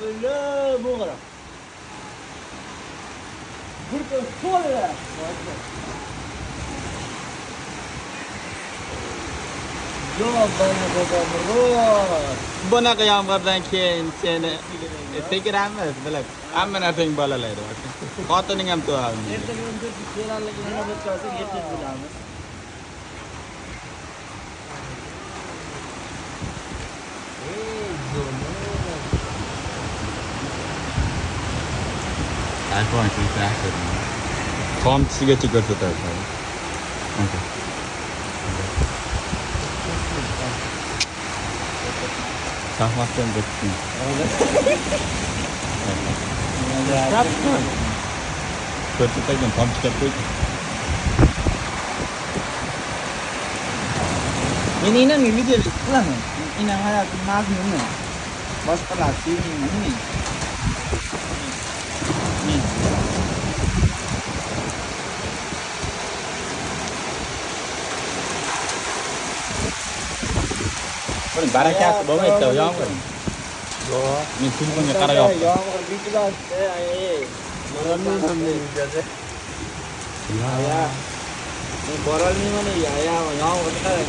Böyle bu kadar. Bir de sonra. Yok bana babam. Bunaqa yomg'irdan keyin seni tekiramiz bilib hamma narsang bolalaydi. Xotining ham to'yadi. Ertaga endi keranligini navbat qilsak ertaga bilamiz. iPhone sensor. Tomchisigacha ko'rsatadi. Şahmatdan döktüm. Yaptın. Ko'rsatgan tomchiga qo'ydim. Men inam video qilaman. Inam hayotim mazmuni. Boshqalar sevmayman. Buning barakasi bo'lmaydi, yomg'ir. Yo'q, men telefonga qarayapman. Yomg'ir bitiladi. Ya. Men borolmayman ya. Yomg'ir qarang.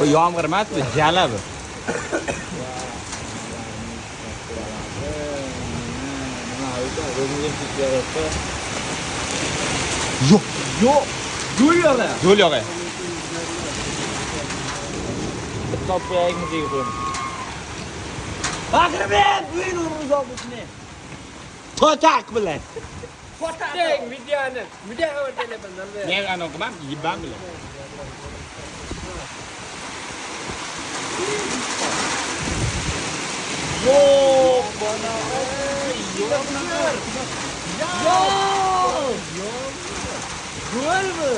Bu yomg'ir emas, bu jala bu. Yo'q, Yo'q. Yo'l yo'q. yo'l yo'q. Topayım diyorum. Bakın ben buyurunuz olmuşsun. To'tak bilan. Deng videoni. Video var telefondan ver. Men ana o'qimam, yibam bilan. Yok bana. Yok. Yok. Gol mü?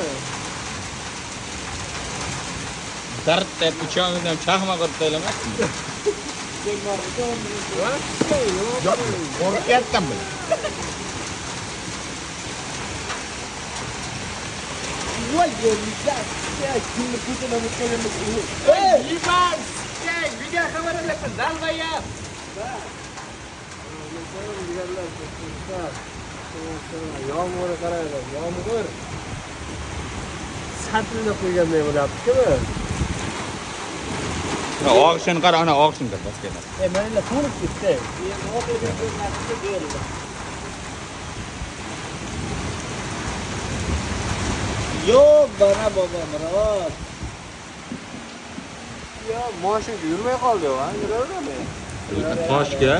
Dartda pichog'idan chaqma qilib qo'yamanmi? Yo'q, qo'rqyapman bilan. Gol yemişler. Ya şimdi kutuna mutluğumuz olur. Yiban. Deng video xabar olyapman. Dalbayap. Yağmur karaydı. Yağmur. Satrida qo'yganday bo'lyapti-ku. Og'ishini qara, ana og'ishini qara, bas kelar. Mana to'lib ketdi. Yo'q, bana babam rahat. Ya mashina yurmay qoldi-ku, ha, yuraveradi. Toshga.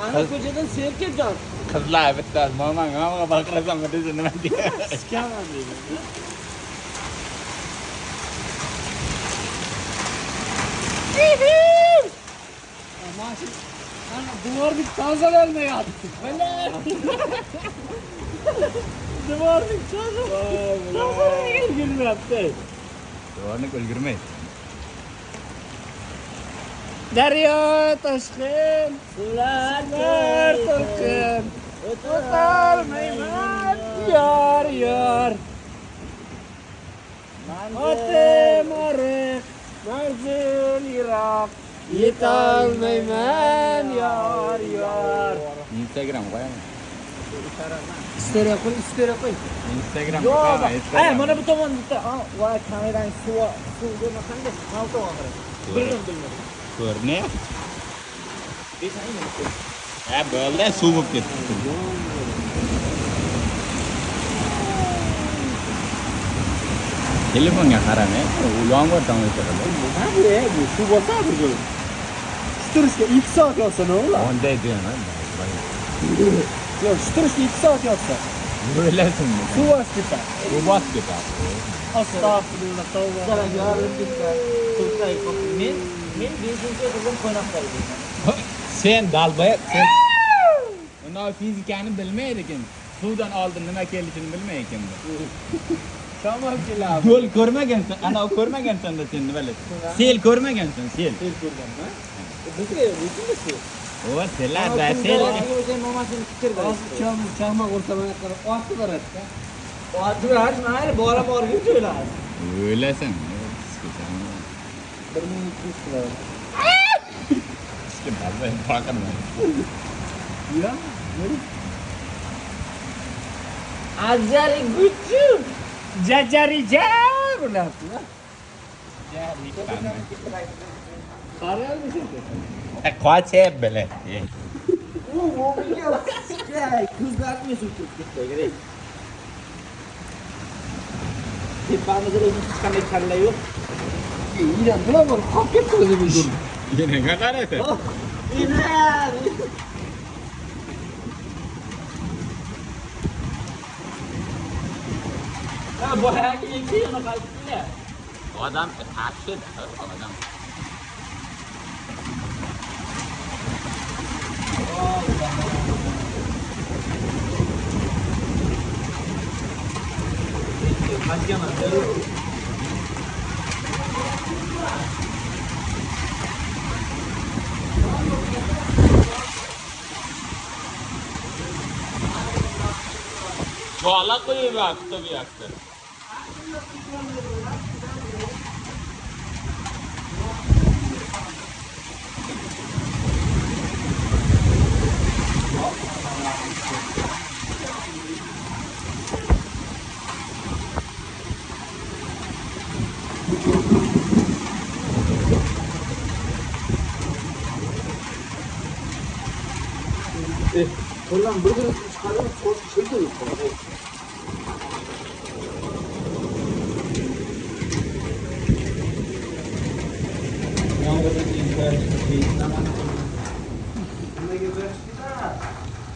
Ana ko'chadan serkajon. Qizlar bittasi momanga baqirasam desa nima deydi? Iskaman deydi. Mashina ana devorni tozalayolmayapti. Mana. Devorni tozalayolmayapti. Devorni o'lgirmaydi. Daryo toshqin, suvlar to'lqin, o'tolmayman yor. Otim oriq, manzil yiroq, yetolmayman yor. Instagram qo'yaman. Isteriya qo'y. Instagram Yo'q. qo'yaman. Ay, mana bu tomon bitta. Va kameraning suvga qanday salto oxiri. Bildim. Ko'rinyapti. Ha, bo'ldi, suv bo'lib ketdi. Telefonga qaramay, u yomg'ir tomosha qildi. Bu suv bo'lsa bu. Shturishga 2 soat yotsa nima bo'ladi? Onday deyman. Yo'q, shturishga 2 soat yotsa. O'ylasinmi? Suv bosib ketadi. Suv bosib ketadi. Astagfirullah, tavba. Zararlar bitdi. Turkay men 5-chi qizim qo'noqdaydi. Sen dalbay, sen uni fizikani bilmaydi ekan. Suvdan oldin nima kelishini bilmaydi ekan. Shamol keladi. Yo'l ko'rmagansan, ana ko'rmagansan-da sen nima bilasan? Sel ko'rmagansan, sel. Sel ko'rganman. Bizga o'timiz. O selarda sel. Mamasini fikirda. Chaqma o'rtamaya qarab osti boradi-da. Osti boradi, mayli bora borguncha o'yladi. O'ylasan. 1200 kilo. Kim dalbayet bakın ben. Ya, böyle. Ajari gucu. Jajari jar. Udah. Ya ikan. Karya mı şey? Koçe bele. Bu biliyor. Ya, kızartmıyorsun Türkçe gerek. Tepağını da çıkan ekarla yok. İyi lan, ne var? Hakikaten kızı bir dur. Yine kadar ete. İnan. Ha bu hayaki yeki yana kalktı ya. O adam aşık o adam. Hadi yana. Çoğala koyu bir aktı bir aktı. Ulan burada çıkarıp çok şey de yok.